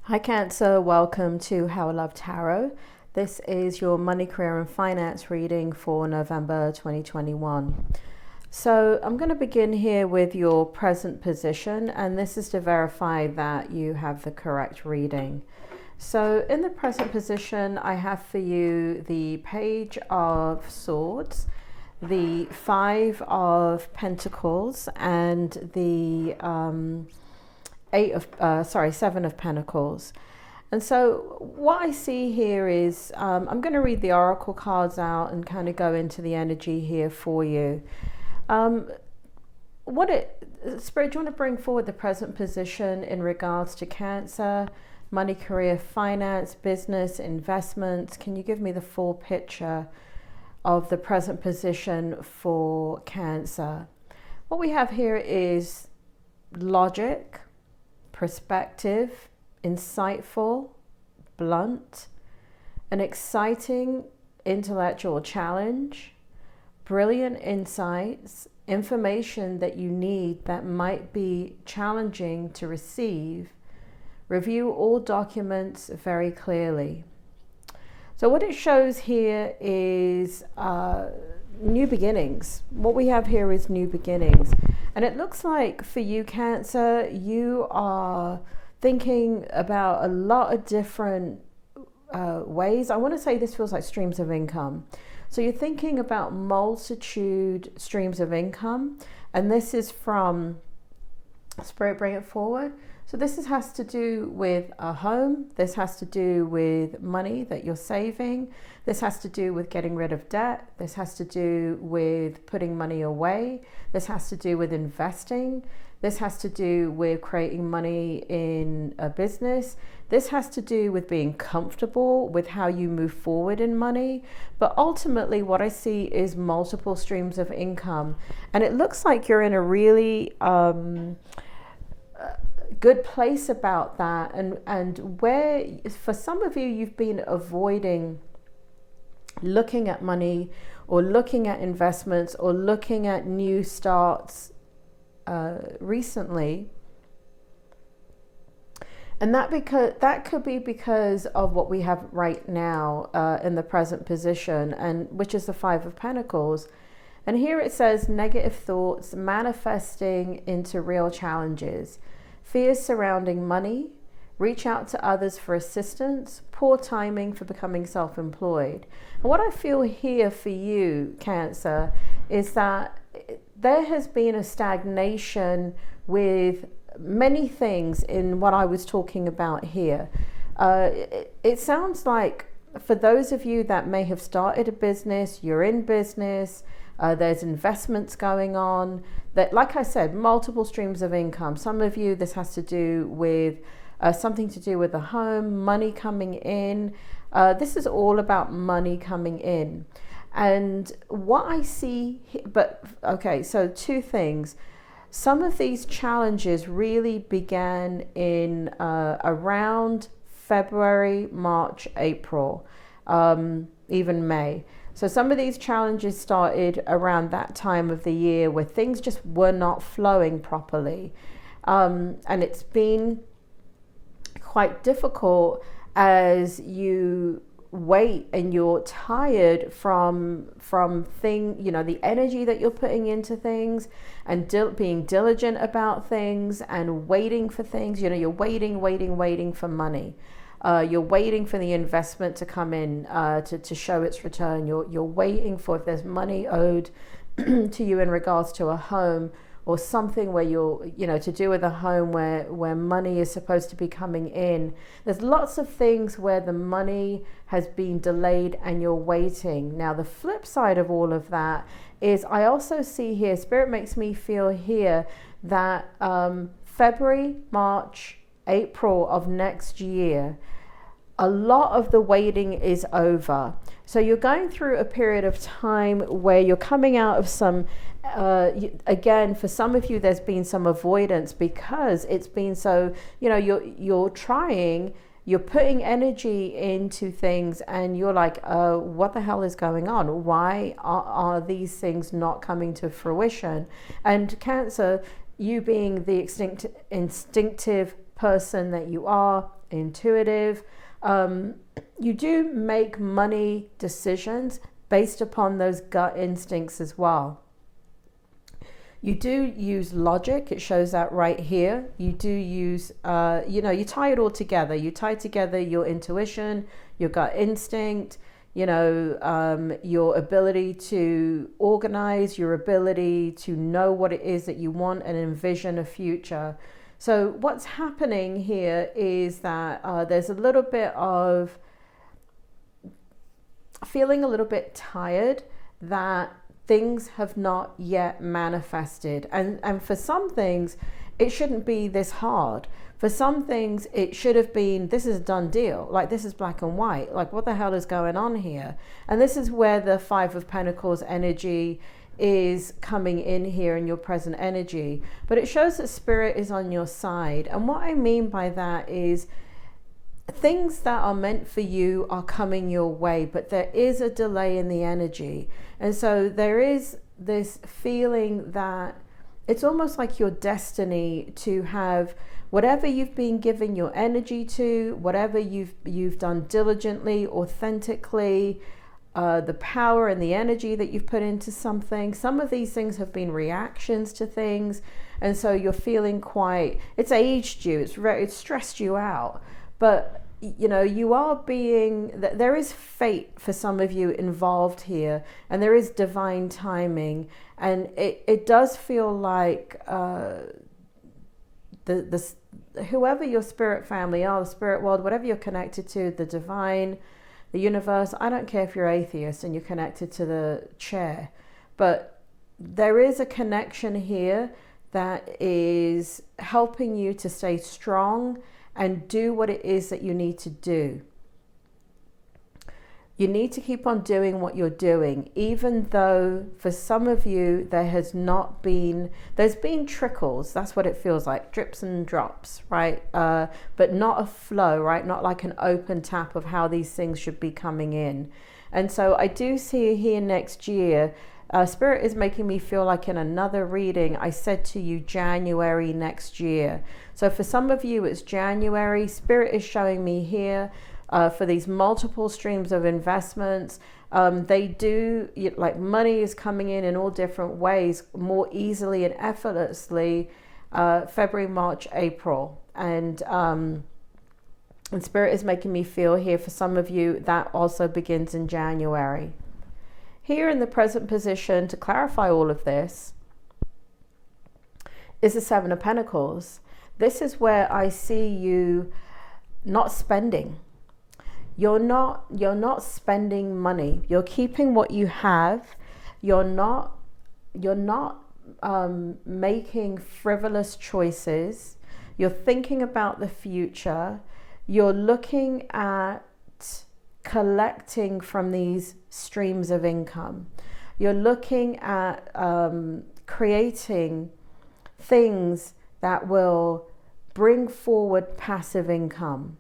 Hi Cancer, welcome to HowLoveTarot. This is your money, career and finance reading for November 2021. So I'm going to begin here with your present position, and this is to verify that you have the correct reading. So in the present position, I have for you the Page of Swords, the Five of Pentacles, and the Seven of Pentacles. And so what I see here is I'm going to read the oracle cards out and kind of go into the energy here for you. Spirit, do you want to bring forward the present position in regards to Cancer, money, career, finance, business, investments? Can you give me the full picture of the present position for Cancer? What we have here is logic, perspective, insightful, blunt, an exciting intellectual challenge, brilliant insights, information that you need that might be challenging to receive. Review all documents very clearly. So what it shows here is new beginnings. What we have here is new beginnings. And it looks like for you, Cancer, you are thinking about a lot of different ways. I want to say this feels like streams of income. So you're thinking about multitude streams of income. And this is from, Spirit, bring it forward. So this has to do with a home. This has to do with money that you're saving. This has to do with getting rid of debt. This has to do with putting money away. This has to do with investing. This has to do with creating money in a business. This has to do with being comfortable with how you move forward in money. But ultimately what I see is multiple streams of income. And it looks like you're in a really good place about that, and where for some of you, you've been avoiding looking at money or looking at investments or looking at new starts recently, and that could be because of what we have right now in the present position, and which is the Five of Pentacles. And here it says negative thoughts manifesting into real challenges. Fears surrounding money, reach out to others for assistance, poor timing for becoming self-employed. And what I feel here for you, Cancer, is that there has been a stagnation with many things in what I was talking about here. It sounds like for those of you that may have started a business, you're in business, there's investments going on, that, like I said, multiple streams of income. Some of you, this has to do with something to do with the home, money coming in. This is all about money coming in. And what I see, okay, so two things. Some of these challenges really began in around February, March, April, even May. So some of these challenges started around that time of the year where things just were not flowing properly. And it's been quite difficult as you wait and you're tired from the energy that you're putting into things and being diligent about things and waiting for things. You're waiting for money. You're waiting for the investment to come in to show its return. You're waiting for if there's money owed to you in regards to a home or something where to do with a home where money is supposed to be coming in. There's lots of things where the money has been delayed and you're waiting. Now, the flip side of all of that is I also see here, Spirit makes me feel here that February, March, April of next year, a lot of the waiting is over. So you're going through a period of time where you're coming out of some, again, for some of you, there's been some avoidance because it's been so, you're trying, you're putting energy into things and you're like, what the hell is going on? Why are these things not coming to fruition? And Cancer, you being the instinctive person that you are, intuitive. You do make money decisions based upon those gut instincts as well. You do use logic. It shows that right here. You do use, you tie it all together. You tie together your intuition, your gut instinct, your ability to organize, your ability to know what it is that you want and envision a future. So what's happening here is that there's a little bit of feeling a little bit tired that things have not yet manifested. And for some things, it shouldn't be this hard. For some things, it should have been, this is a done deal. Like, this is black and white. Like, what the hell is going on here? And this is where the Five of Pentacles energy is coming in here in your present energy. But it shows that Spirit is on your side. And what I mean by that is things that are meant for you are coming your way, but there is a delay in the energy. And so there is this feeling that it's almost like your destiny to have whatever you've been giving your energy to, whatever you've done diligently, authentically, the power and the energy that you've put into something. Some of these things have been reactions to things. And so you're feeling it's aged you, it's stressed you out. But you are there is fate for some of you involved here, and there is divine timing, and it does feel like whoever your spirit family are, the spirit world, whatever you're connected to, the divine, the universe. I don't care if you're atheist and you're connected to the chair, but there is a connection here that is helping you to stay strong and do what it is that you need to do. You need to keep on doing what you're doing, even though for some of you there's been trickles. That's what it feels like, drips and drops, right? But not a flow, right? Not like an open tap of how these things should be coming in. And so I do see here next year, Spirit is making me feel like in another reading, I said to you January next year. So for some of you, it's January. Spirit is showing me here for these multiple streams of investments. They do, like, money is coming in all different ways, more easily and effortlessly, February, March, April. And Spirit is making me feel here for some of you that also begins in January. Here in the present position, to clarify all of this, is the Seven of Pentacles. This is where I see you not spending. You're not spending money. You're keeping what you have. You're not making frivolous choices. You're thinking about the future. You're looking at collecting from these streams of income. You're looking at creating things that will bring forward passive income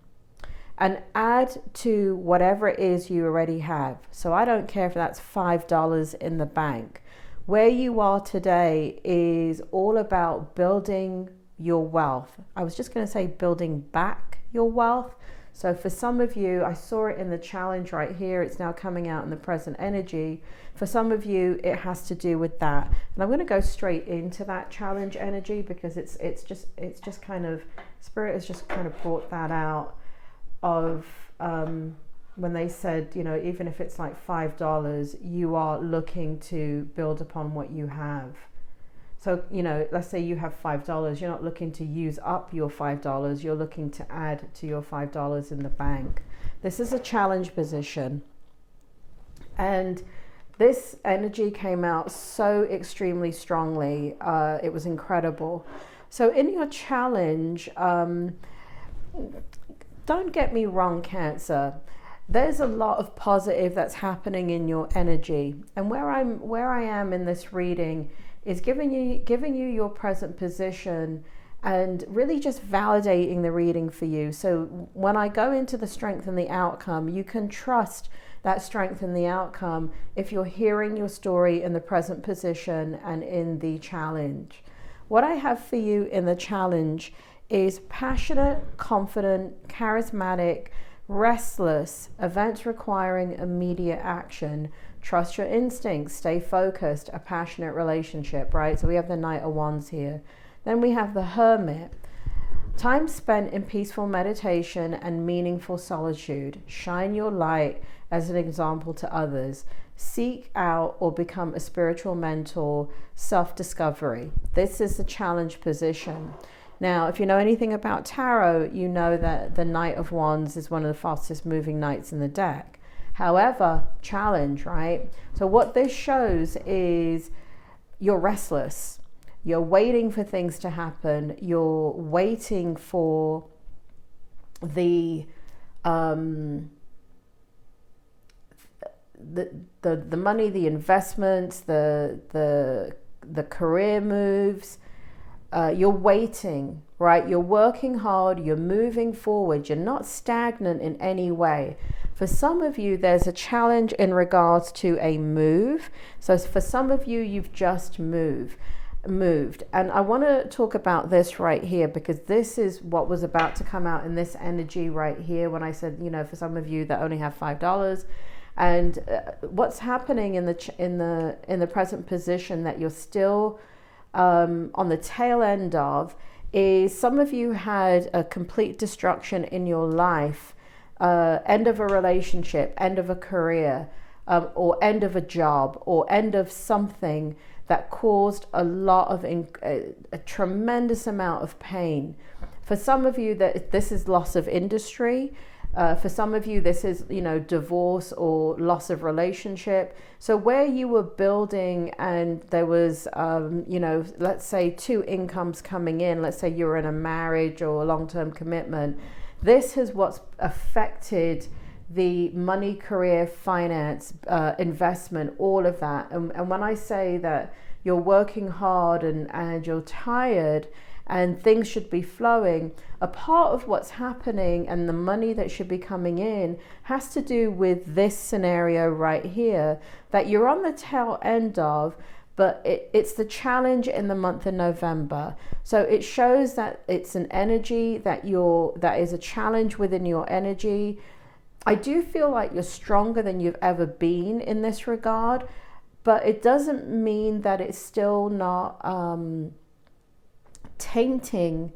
and add to whatever it is you already have. So I don't care if that's $5 in the bank. Where you are today is all about building your wealth. I was just going to say building back your wealth. So for some of you, I saw it in the challenge right here. It's now coming out in the present energy. For some of you, it has to do with that. And I'm going to go straight into that challenge energy because it's just kind of, Spirit has just kind of brought that out of when they said, even if it's like $5, you are looking to build upon what you have. So, let's say you have $5. You're not looking to use up your $5. You're looking to add to your $5 in the bank. This is a challenge position. And this energy came out so extremely strongly. It was incredible. So in your challenge, don't get me wrong, Cancer. There's a lot of positive that's happening in your energy. And where I am in this reading is giving you your present position and really just validating the reading for you. So when I go into the strength and the outcome, you can trust that strength and the outcome if you're hearing your story in the present position and in the challenge. What I have for you in the challenge is passionate, confident, charismatic, restless, events requiring immediate action, trust your instincts, stay focused, a passionate relationship, right? So we have the Knight of Wands here. Then we have the Hermit. Time spent in peaceful meditation and meaningful solitude. Shine your light as an example to others. Seek out or become a spiritual mentor. Self-discovery. This is the challenge position. Now, if you know anything about tarot, you know that the Knight of Wands is one of the fastest moving knights in the deck. However, challenge, right? So what this shows is you're restless. You're waiting for things to happen. You're waiting for the money, the investments, the career moves. You're waiting, right? You're working hard. You're moving forward. You're not stagnant in any way. For some of you, there's a challenge in regards to a move. So for some of you, you've just moved. And I want to talk about this right here, because this is what was about to come out in this energy right here when I said, you know, for some of you that only have $5. And what's happening in the present position that you're still on the tail end of is some of you had a complete destruction in your life, end of a relationship, end of a career, or end of a job, or end of something that caused a lot of a tremendous amount of pain. For some of you, that this is loss of industry. For some of you, this is, you know, divorce or loss of relationship. So where you were building and there was, you know, let's say 2 incomes coming in, let's say you're in a marriage or a long-term commitment, this is what's affected the money, career, finance, investment, all of that. And when I say that you're working hard and you're tired and things should be flowing, a part of what's happening and the money that should be coming in has to do with this scenario right here that you're on the tail end of, but it's the challenge in the month of November. So it shows that it's an energy that is a challenge within your energy. I do feel like you're stronger than you've ever been in this regard, but it doesn't mean that it's still not tainting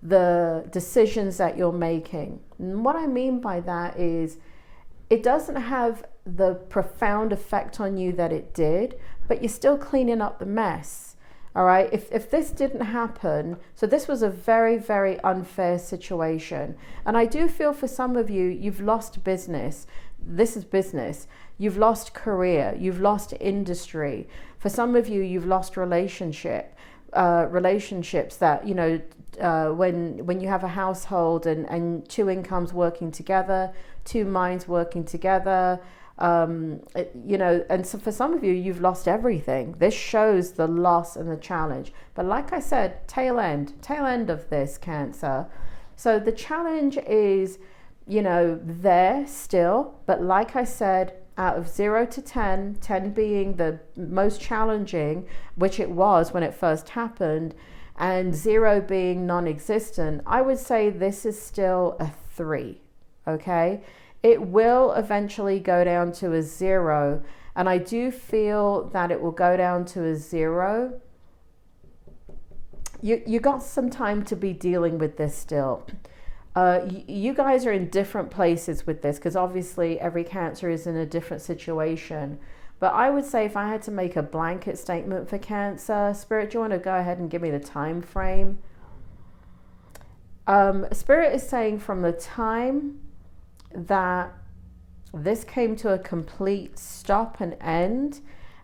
the decisions that you're making. And what I mean by that is it doesn't have the profound effect on you that it did, but you're still cleaning up the mess. All right, if this didn't happen, so this was a very, very unfair situation. And I do feel for some of you, you've lost business. This is business. You've lost career. You've lost industry. For some of you, you've lost relationships that, you know, when you have a household and 2 incomes working together, 2 minds working together, you know, and so for some of you, you've lost everything. This shows the loss and the challenge. But like I said, tail end of this, Cancer. So the challenge is, you know, there still, but like I said, out of 0 to 10, 10 being the most challenging, which it was when it first happened, and 0 being non-existent, I would say this is still a 3, okay? It will eventually go down to a 0, and I do feel that it will go down to a 0. You got some time to be dealing with this still. You guys are in different places with this, because obviously every Cancer is in a different situation. But I would say if I had to make a blanket statement for Cancer, Spirit, do you want to go ahead and give me the time frame? Spirit is saying from the time that this came to a complete stop and end,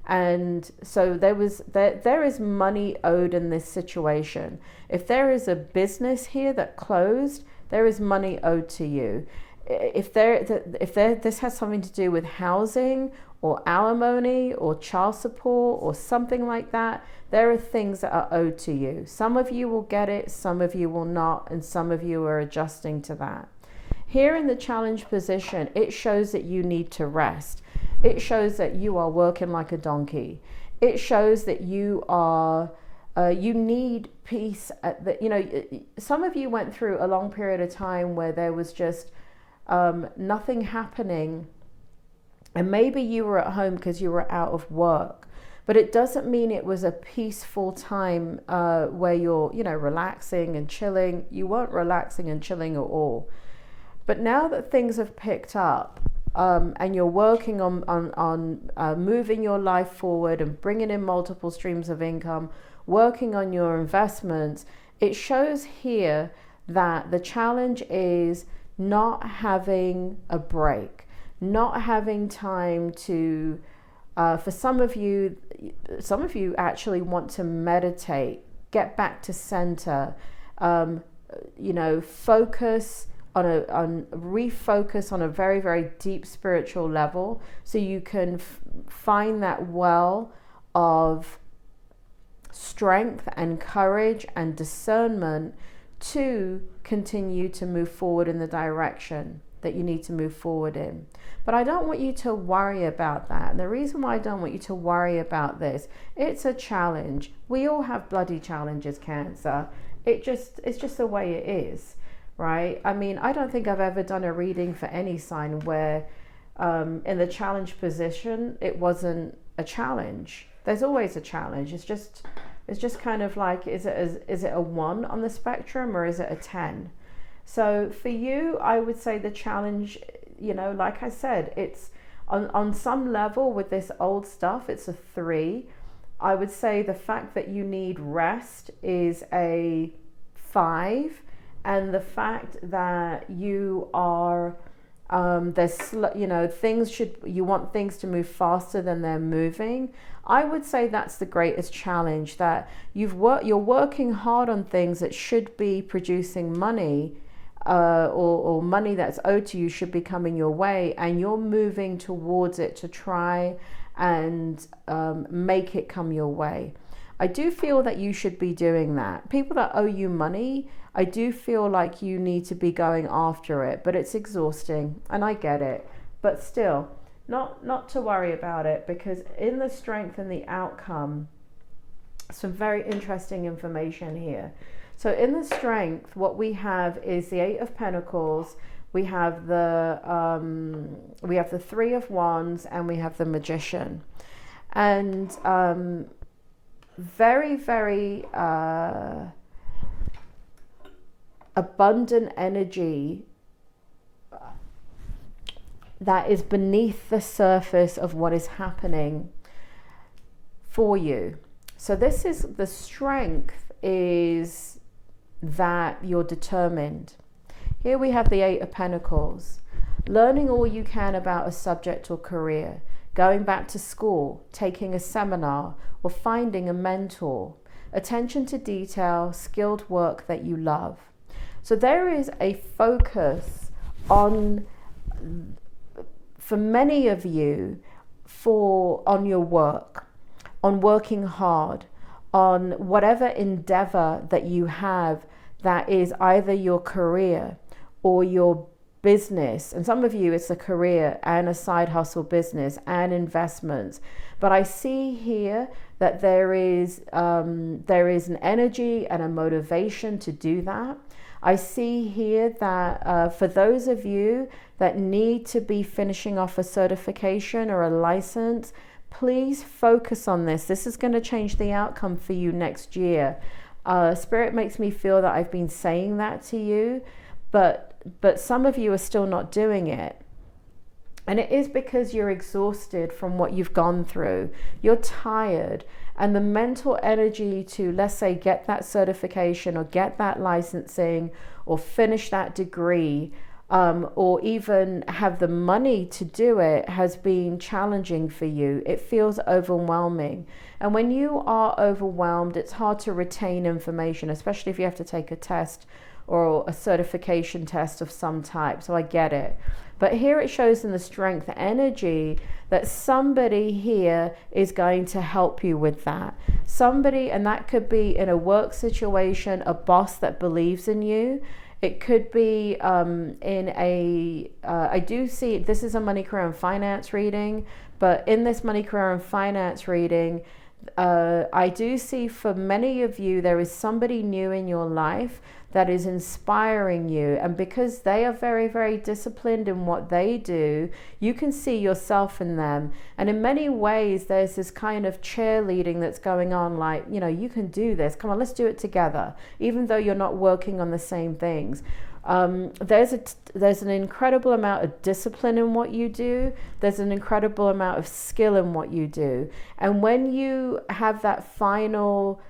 and so there is money owed in this situation. If there is a business here that closed, there is money owed to you. If this has something to do with housing or alimony or child support or something like that, there are things that are owed to you. Some of you will get it, some of you will not, and some of you are adjusting to that. Here in the challenge position, it shows that you need to rest. It shows that you are working like a donkey. It shows that you are You need peace at the, you know, some of you went through a long period of time where there was just nothing happening, and maybe you were at home because you were out of work, but it doesn't mean it was a peaceful time where you're, you know, relaxing and chilling. You weren't relaxing and chilling at all. But now that things have picked up, and you're working on moving your life forward and bringing in multiple streams of income, working on your investments, it shows here that the challenge is not having a break, not having time to, for some of you actually want to meditate, get back to center, you know, focus refocus on a very, very deep spiritual level, so you can find that well of strength and courage and discernment to continue to move forward in the direction that you need to move forward in. But I don't want you to worry about that. And the reason why I don't want you to worry about this, it's a challenge. We all have bloody challenges, Cancer. It's just the way it is, right? I mean, I don't think I've ever done a reading for any sign where in the challenge position it wasn't a challenge. There's always a challenge. It's just kind of like, is it a 1 on the spectrum, or is it a 10? So for you, I would say the challenge, you know, like I said, it's on some level with this old stuff, it's a 3. I would say the fact that you need rest is a 5, and the fact that you are you know, you want things to move faster than they're moving. I would say that's the greatest challenge, that you're working hard on things that should be producing money, or money that's owed to you should be coming your way, and you're moving towards it to try and make it come your way. I do feel that you should be doing that. People that owe you money, I do feel like you need to be going after it, but it's exhausting, and I get it. But still, not to worry about it, because in the strength and the outcome, some very interesting information here. So in the strength, what we have is the 8 of Pentacles, we have the 3 of Wands, and we have the Magician. And very, very abundant energy that is beneath the surface of what is happening for you. So this is the strength, is that you're determined. Here we have the 8 of Pentacles, learning all you can about a subject or career, going back to school, taking a seminar, or finding a mentor, attention to detail, skilled work that you love. So there is a focus on, for many of you, on your work, on working hard, on whatever endeavor that you have that is either your career or your business. And some of you, it's a career and a side hustle business and investments. But I see here that there is an energy and a motivation to do that. I see here that for those of you that need to be finishing off a certification or a license, please focus on this. This is going to change the outcome for you next year. Spirit makes me feel that I've been saying that to you, but some of you are still not doing it. And it is because you're exhausted from what you've gone through. You're tired, and the mental energy to, let's say, get that certification or get that licensing or finish that degree, or even have the money to do it, has been challenging for you. It feels overwhelming. And when you are overwhelmed, it's hard to retain information, especially if you have to take a test or a certification test of some type. So I get it. But here it shows in the strength energy that somebody here is going to help you with that. Somebody, and that could be in a work situation, a boss that believes in you. It could be I do see, this is a money, career, and finance reading, but in this money, career, and finance reading, I do see for many of you, there is somebody new in your life that is inspiring you. And because they are very, very disciplined in what they do, you can see yourself in them. And in many ways, there's this kind of cheerleading that's going on, like, you know, you can do this. Come on, let's do it together. Even though you're not working on the same things. There's an incredible amount of discipline in what you do. There's an incredible amount of skill in what you do. And when you have that final,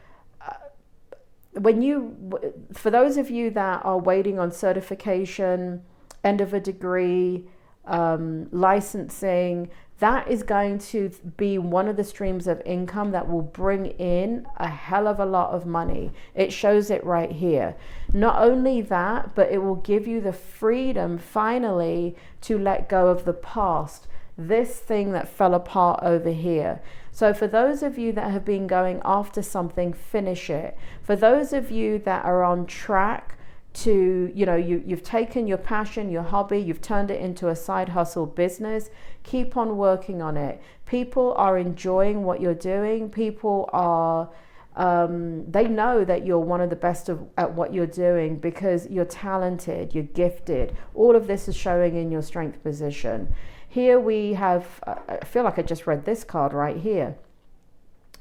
for those of you that are waiting on certification, end of a degree, licensing, that is going to be one of the streams of income that will bring in a hell of a lot of money. It shows it right here. Not only that, but it will give you the freedom finally to let go of the past, this thing that fell apart over here. So for those of you that have been going after something, finish it. For those of you that are on track to, you know, you've taken your passion, your hobby, you've turned it into a side hustle business, keep on working on it. People are enjoying what you're doing. People are, they know that you're one of the best at what you're doing because you're talented, you're gifted. All of this is showing in your strength position. Here we have, I feel like I just read this card right here.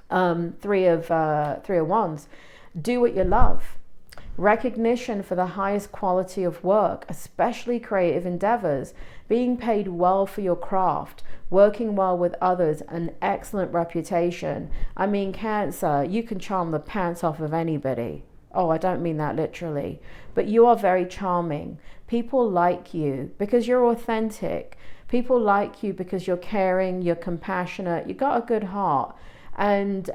Three of Wands. Do what you love. Recognition for the highest quality of work, especially creative endeavors, being paid well for your craft, working well with others, an excellent reputation. I mean, Cancer, you can charm the pants off of anybody. Oh, I don't mean that literally, but you are very charming. People like you because you're authentic. People like you because you're caring, you're compassionate, you got a good heart, and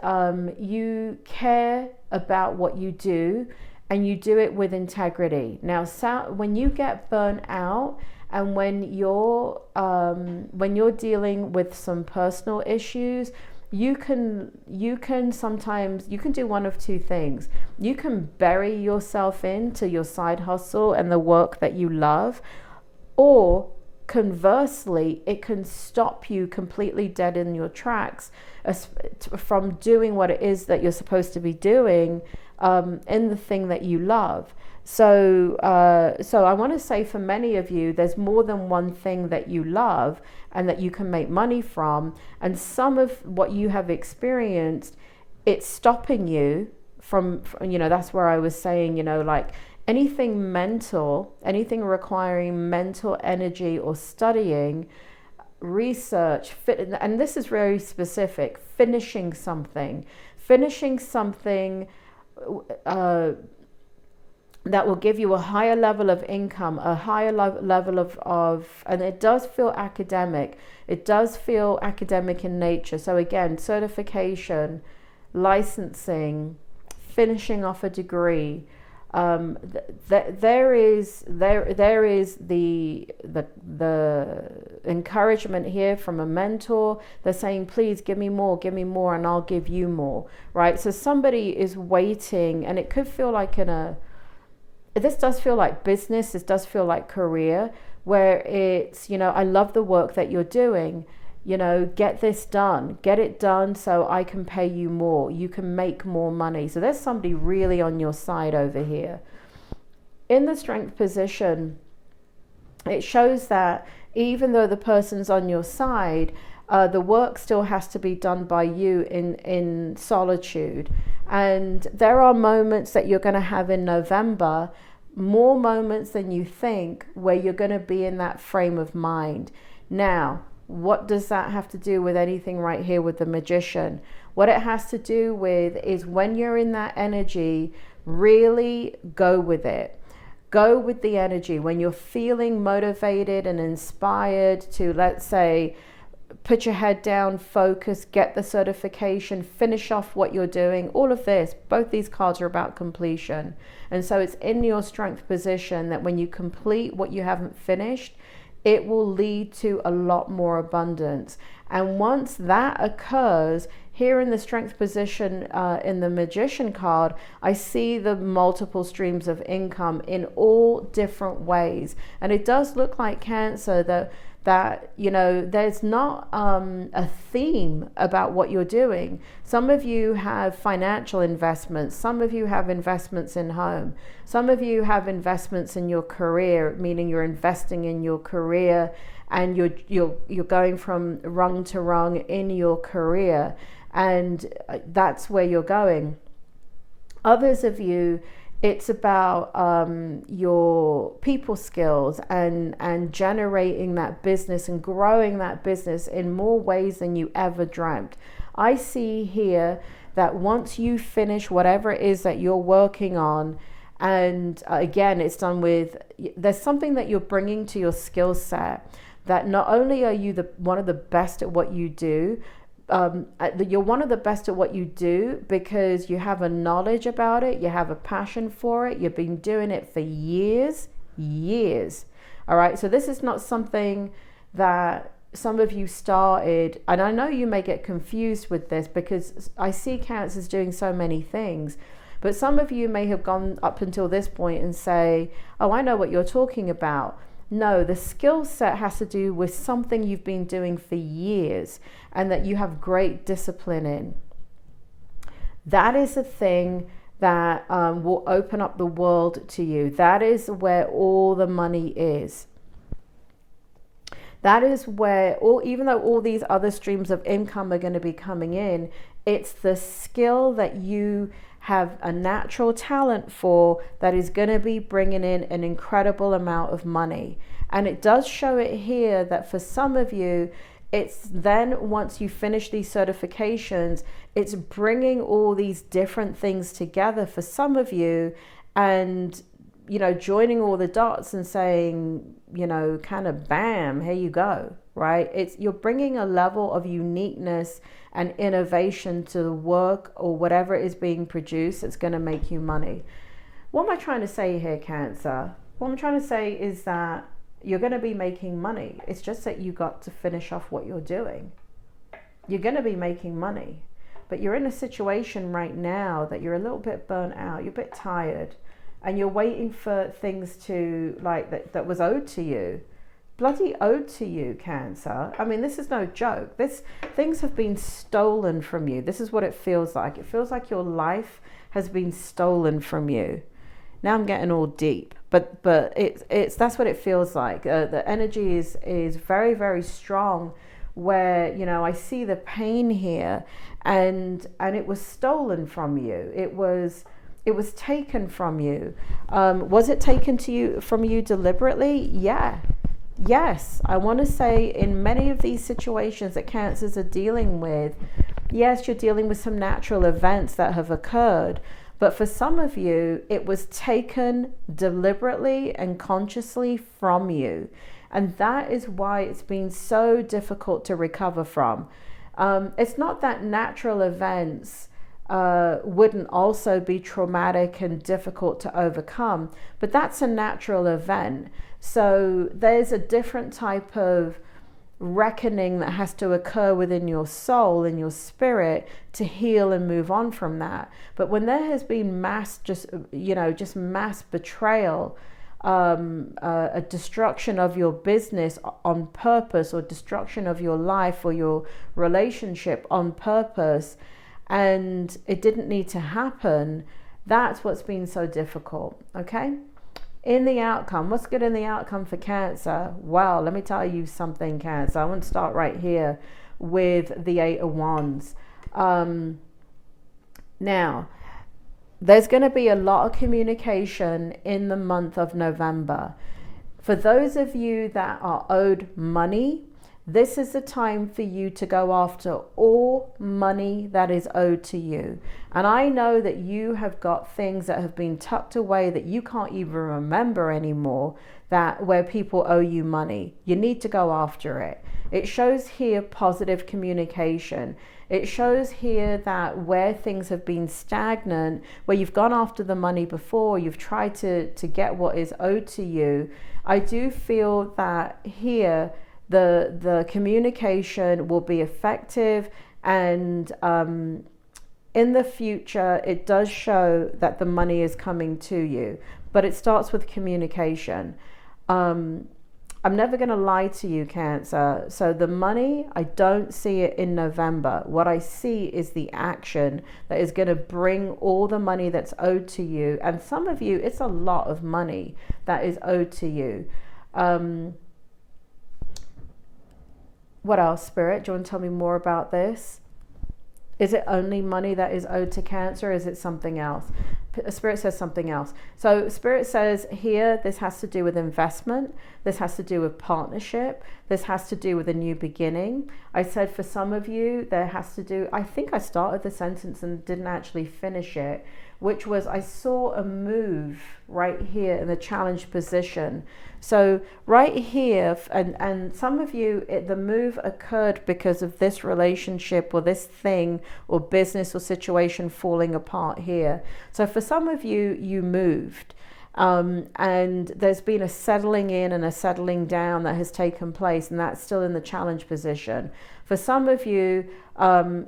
you care about what you do. And you do it with integrity. Now, when you get burnt out and when you're dealing with some personal issues, you can sometimes do one of two things. You can bury yourself into your side hustle and the work that you love, or conversely, it can stop you completely dead in your tracks from doing what it is that you're supposed to be doing in the thing that you love. So I want to say for many of you, there's more than one thing that you love and that you can make money from. And some of what you have experienced, it's stopping you from, you know, that's where I was saying, you know, like anything mental, anything requiring mental energy or studying, research, and this is very specific, finishing something that will give you a higher level of income, a higher level of, and it does feel academic. It does feel academic in nature. So again, certification, licensing, finishing off a degree. There is the encouragement here from a mentor. They're saying, please give me more, and I'll give you more, right? So somebody is waiting, and it could feel like this does feel like business, this does feel like career, where it's, you know, I love the work that you're doing, you know, get this done, get it done so I can pay you more, you can make more money. So there's somebody really on your side over here. In the strength position, it shows that even though the person's on your side, the work still has to be done by you in solitude. And there are moments that you're going to have in November, more moments than you think, where you're going to be in that frame of mind. Now, what does that have to do with anything right here with the Magician? What it has to do with is when you're in that energy, really go with it. Go with the energy. When you're feeling motivated and inspired to, let's say, put your head down, focus, get the certification, finish off what you're doing, all of this, both these cards are about completion. And so it's in your strength position that when you complete what you haven't finished, it will lead to a lot more abundance. And once that occurs, here in the strength position, in the Magician card, I see the multiple streams of income in all different ways. And it does look like Cancer that that, you know, there's not a theme about what you're doing. Some of you have financial investments. Some of you have investments in home. Some of you have investments in your career, meaning you're investing in your career and you're going from rung to rung in your career, and that's where you're going. Others of you, it's about your people skills and generating that business and growing that business in more ways than you ever dreamt. I see here that once you finish whatever it is that you're working on, and again, it's done with, there's something that you're bringing to your skill set, that not only are you one of the best at what you do, you're one of the best at what you do because you have a knowledge about it, you have a passion for it, you've been doing it for years. All right, so this is not something that some of you started, and I know you may get confused with this because I see Cancers doing so many things, but some of you may have gone up until this point and say, oh, I know what you're talking about. No, the skill set has to do with something you've been doing for years and that you have great discipline in. That is the thing that will open up the world to you. That is where all the money is. That is where, even though all these other streams of income are going to be coming in, it's the skill that you have a natural talent for that is going to be bringing in an incredible amount of money. And it does show it here that for some of you, it's then once you finish these certifications, it's bringing all these different things together for some of you, and, you know, joining all the dots and saying, you know, kind of bam, here you go, right? You're bringing a level of uniqueness and innovation to the work or whatever is being produced that's going to make you money. What am I trying to say here, Cancer? What I'm trying to say is that you're going to be making money. It's just that you got to finish off what you're doing. You're going to be making money, but you're in a situation right now that you're a little bit burnt out, you're a bit tired, and you're waiting for things to, like, that was owed to you. Bloody owed to you, Cancer. I mean, this is no joke. Things have been stolen from you. This is what it feels like. It feels like your life has been stolen from you. Now I'm getting all deep, but it's that's what it feels like. The energy is very, very strong, where, you know, I see the pain here, and it was stolen from you. It was taken from you. Was it taken from you deliberately? Yeah. Yes, I want to say in many of these situations that Cancers are dealing with, yes, you're dealing with some natural events that have occurred, but for some of you, it was taken deliberately and consciously from you. And that is why it's been so difficult to recover from. It's not that natural events wouldn't also be traumatic and difficult to overcome, but that's a natural event. So there's a different type of reckoning that has to occur within your soul and your spirit to heal and move on from that. But when there has been mass mass betrayal, a destruction of your business on purpose, or destruction of your life or your relationship on purpose, and it didn't need to happen, that's what's been so difficult. Okay, in the outcome, what's good in the outcome for Cancer? Well, let me tell you something, Cancer. I want to start right here with the 8 of Wands. Now, there's going to be a lot of communication in the month of November. For those of you that are owed money, this is the time for you to go after all money that is owed to you. And I know that you have got things that have been tucked away that you can't even remember anymore, that where people owe you money. You need to go after it. It shows here positive communication. It shows here that where things have been stagnant, where you've gone after the money before, you've tried to get what is owed to you. I do feel that here the communication will be effective, and in the future it does show that the money is coming to you, but it starts with communication. I'm never going to lie to you, Cancer. So the money, I don't see it in November. What I see is the action that is going to bring all the money that's owed to you. And some of you, it's a lot of money that is owed to you. What else, Spirit? Do you want to tell me more about this? Is it only money that is owed to Cancer? Or is it something else? Spirit says something else. So Spirit says here, this has to do with investment. This has to do with partnership. This has to do with a new beginning. I said for some of you, there has to do, I think I started the sentence and didn't actually finish it, which was I saw a move right here in the challenge position. So right here, and some of you, the move occurred because of this relationship or this thing or business or situation falling apart here. So for some of you, you moved. And there's been a settling in and a settling down that has taken place, and that's still in the challenge position. For some of you,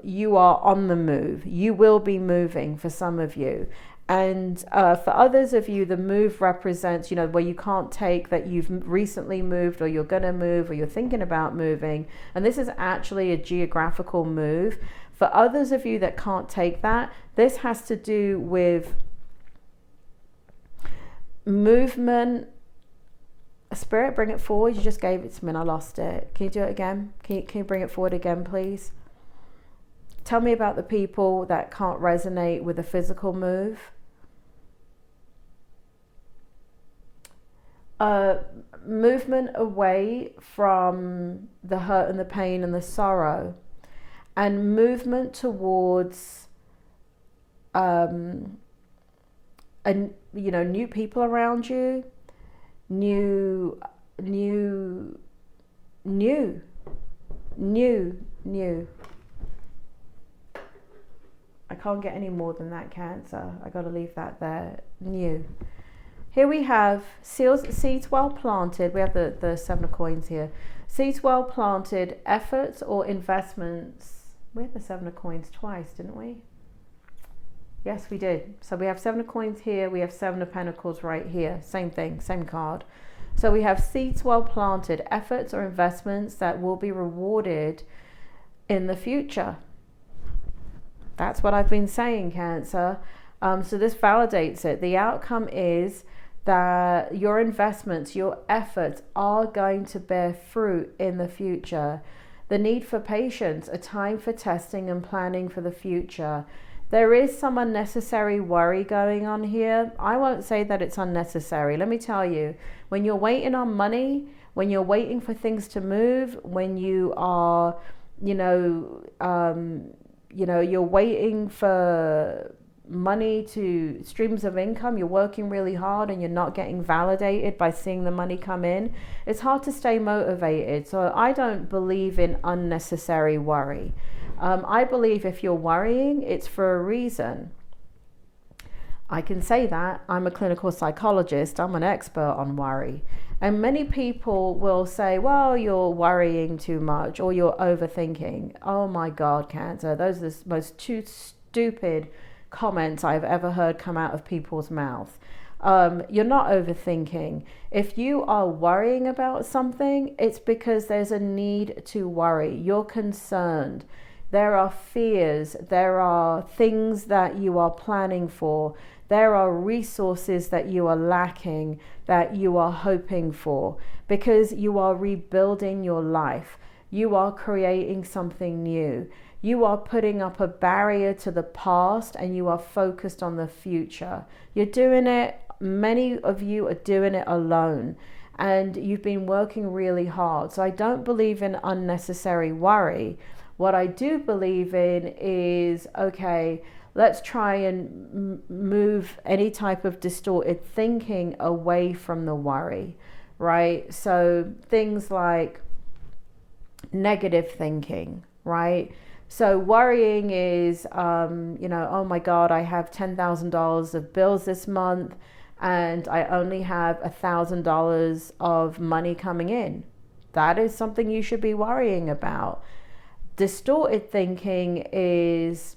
you are on the move. You will be moving for some of you. And for others of you, the move represents, you know, where you can't take that you've recently moved or you're going to move or you're thinking about moving. And this is actually a geographical move. For others of you that can't take that, this has to do with movement. Spirit, bring it forward. You just gave it to me and I lost it. Can you do it again? Can you bring it forward again, please? Tell me about the people that can't resonate with a physical move. Movement away from the hurt and the pain and the sorrow, and movement towards and you know, new people around you, new. I can't get any more than that, Cancer. I got to leave that there. New. Here we have seeds well planted. We have the 7 of coins here. Seeds well planted, efforts or investments. We had the 7 of coins twice, didn't we? Yes, we did. So we have 7 of coins here. We have 7 of pentacles right here. Same thing, same card. So we have seeds well planted, efforts or investments that will be rewarded in the future. That's what I've been saying, Cancer. So this validates it. The outcome is that your investments, your efforts are going to bear fruit in the future. The need for patience, a time for testing and planning for the future. There is some unnecessary worry going on here. I won't say that it's unnecessary. Let me tell you, when you're waiting on money, when you're waiting for things to move, when you are, you're waiting for money to streams of income, you're working really hard and you're not getting validated by seeing the money come in, it's hard to stay motivated. So I don't believe in unnecessary worry. I believe if you're worrying, it's for a reason. I can say that. I'm a clinical psychologist. I'm an expert on worry. And many people will say, well, you're worrying too much or you're overthinking. Oh my God, Cancer. Those are the most two stupid comments I've ever heard come out of people's mouths. You're not overthinking. If you are worrying about something, it's because there's a need to worry. You're concerned. There are fears. There are things that you are planning for. There are resources that you are lacking, that you are hoping for, because you are rebuilding your life. You are creating something new. You are putting up a barrier to the past and you are focused on the future. You're doing it, many of you are doing it alone, and you've been working really hard. So I don't believe in unnecessary worry. What I do believe in is, okay, let's try and move any type of distorted thinking away from the worry, right? So things like negative thinking, right? So worrying is, oh my God, I have $10,000 of bills this month and I only have $1,000 of money coming in. That is something you should be worrying about. Distorted thinking is,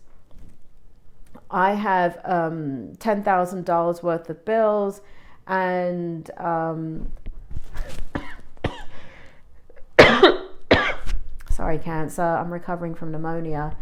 I have $10,000 worth of bills and sorry, Cancer, I'm recovering from pneumonia.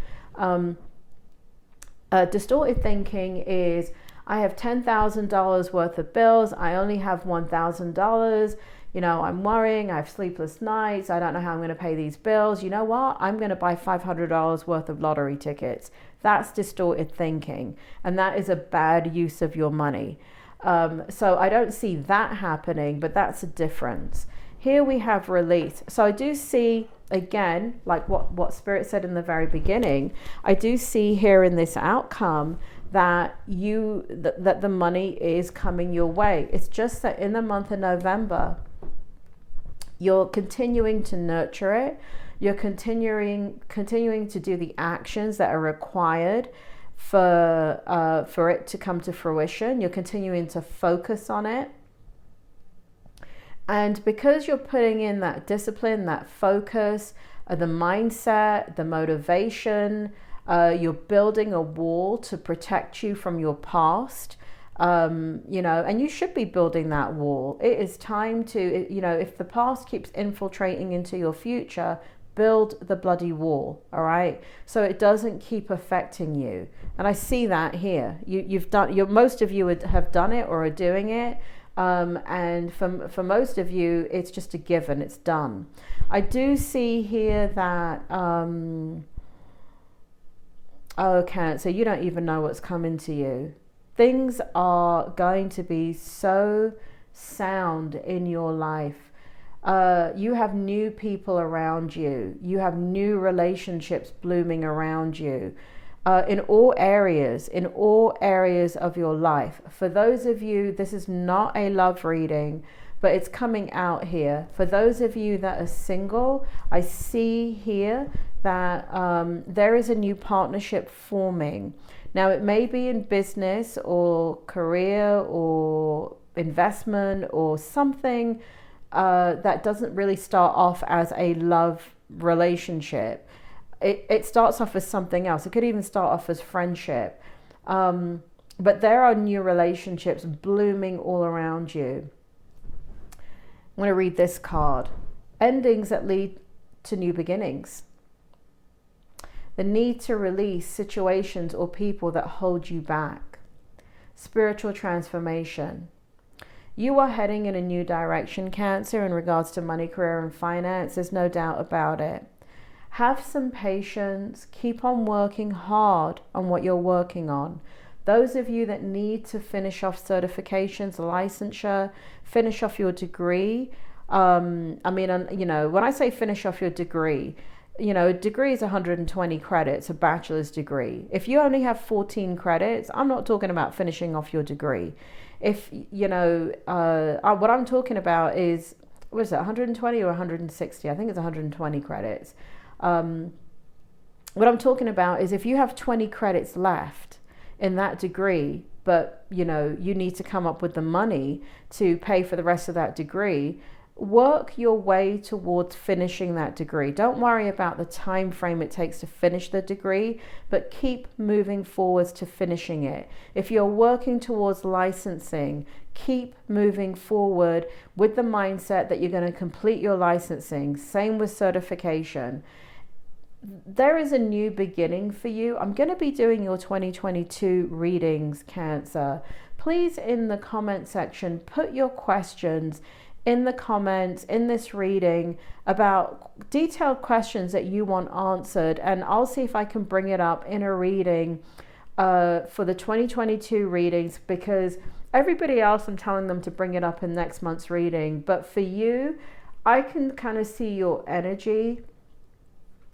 Distorted thinking is, I have $10,000 worth of bills. I only have $1,000. You know, I'm worrying. I have sleepless nights. I don't know how I'm going to pay these bills. You know what? I'm going to buy $500 worth of lottery tickets. That's distorted thinking. And that is a bad use of your money. So I don't see that happening, but that's a difference. Here we have release. So I do see, again, like what Spirit said in the very beginning, I do see here in this outcome that that the money is coming your way. It's just that in the month of November, you're continuing to nurture it. You're continuing to do the actions that are required for it to come to fruition. You're continuing to focus on it. And because you're putting in that discipline, that focus, the mindset, the motivation, you're building a wall to protect you from your past, you know, and you should be building that wall. It is time to, you know, if the past keeps infiltrating into your future, build the bloody wall, all right? So it doesn't keep affecting you. And I see that here. Most of you have done it or are doing it. And for most of you, it's just a given, it's done. I do see here that, okay, so you don't even know what's coming to you. Things are going to be so sound in your life. You have new people around you. You have new relationships blooming around you. In all areas of your life. For those of you, this is not a love reading, but it's coming out here. For those of you that are single, I see here that there is a new partnership forming. Now, it may be in business or career or investment or something that doesn't really start off as a love relationship. It starts off as something else. It could even start off as friendship. But there are new relationships blooming all around you. I'm going to read this card. Endings that lead to new beginnings. The need to release situations or people that hold you back. Spiritual transformation. You are heading in a new direction, Cancer, in regards to money, career, and finance. There's no doubt about it. Have some patience. Keep on working hard on what you're working on. Those of you that need to finish off certifications, licensure, finish off your degree. I mean, you know, when I say finish off your degree, you know, a degree is 120 credits, a bachelor's degree. If you only have 14 credits, I'm not talking about finishing off your degree. If, you know, what I'm talking about is, what is it, 120 or 160? I think it's 120 credits. What I'm talking about is if you have 20 credits left in that degree, but you know, you need to come up with the money to pay for the rest of that degree, work your way towards finishing that degree. Don't worry about the time frame it takes to finish the degree, but keep moving forwards to finishing it. If you're working towards licensing, keep moving forward with the mindset that you're going to complete your licensing. Same with certification. There is a new beginning for you. I'm going to be doing your 2022 readings, Cancer. Please, in the comment section, put your questions in the comments in this reading about detailed questions that you want answered, and I'll see if I can bring it up in a reading for the 2022 readings, because everybody else I'm telling them to bring it up in next month's reading, but for you, I can kind of see your energy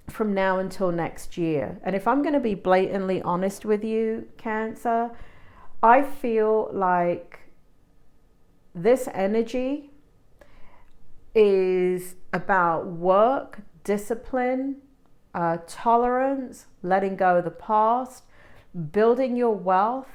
from now until next year. And if I'm going to be blatantly honest with you, Cancer, I feel like this energy is about work, discipline, tolerance, letting go of the past, building your wealth,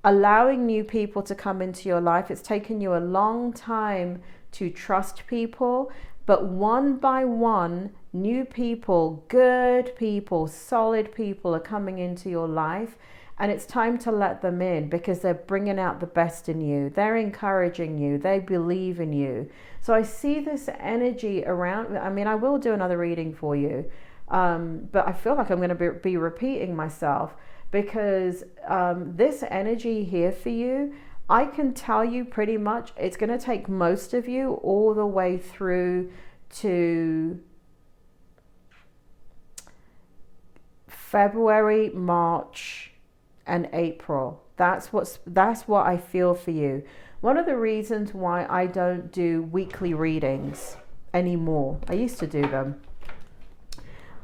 allowing new people to come into your life. It's taken you a long time to trust people, but one by one, new people, good people, solid people are coming into your life, And it's time to let them in because they're bringing out the best in you. They're encouraging you. They believe in you. So I see this energy around. I mean, I will do another reading for you. But I feel like I'm going to be repeating myself because this energy here for you, I can tell you pretty much it's going to take most of you all the way through to February, March, and April. That's what I feel for you. One of the reasons why I don't do weekly readings anymore, I used to do them,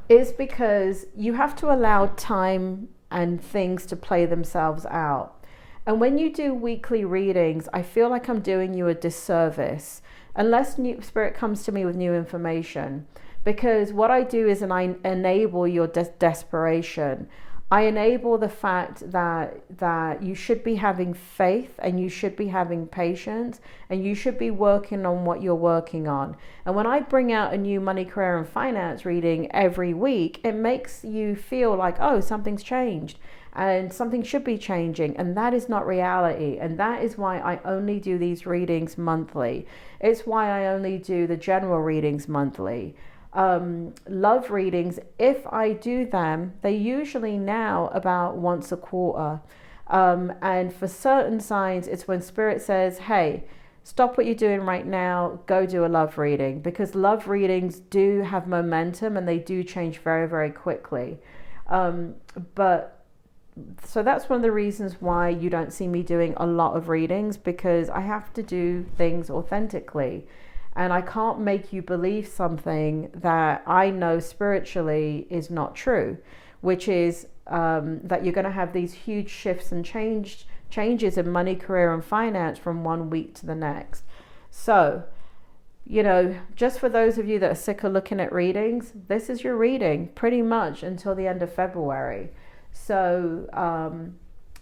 is because you have to allow time and things to play themselves out. And when you do weekly readings, I feel like I'm doing you a disservice unless new Spirit comes to me with new information. Because what I do is I enable your desperation. I enable the fact that you should be having faith and you should be having patience and you should be working on what you're working on. And when I bring out a new money, career and finance reading every week, it makes you feel like, oh, something's changed and something should be changing. And that is not reality. And that is why I only do these readings monthly. It's why I only do the general readings monthly. Love readings, if I do them, they usually now about once a quarter. And for certain signs, it's when Spirit says, hey, stop what you're doing right now, go do a love reading, because love readings do have momentum and they do change very, very quickly. So that's one of the reasons why you don't see me doing a lot of readings, because I have to do things authentically. And I can't make you believe something that I know spiritually is not true, which is that you're going to have these huge shifts and changes in money, career and finance from one week to the next. So, you know, just for those of you that are sick of looking at readings, this is your reading pretty much until the end of February. So,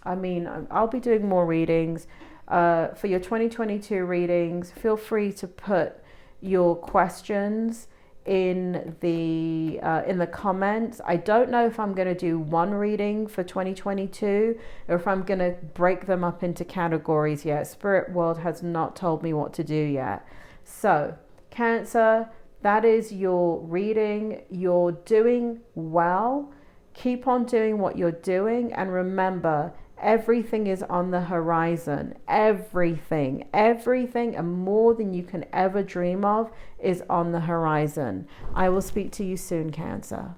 I mean, I'll be doing more readings. For your 2022 readings, feel free to put your questions in the comments. I don't know if I'm going to do one reading for 2022 or if I'm going to break them up into categories yet. Spirit World has not told me what to do yet. So, Cancer, that is your reading. You're doing well. Keep on doing what you're doing, and remember, everything is on the horizon. Everything and more than you can ever dream of is on the horizon. I will speak to you soon, Cancer.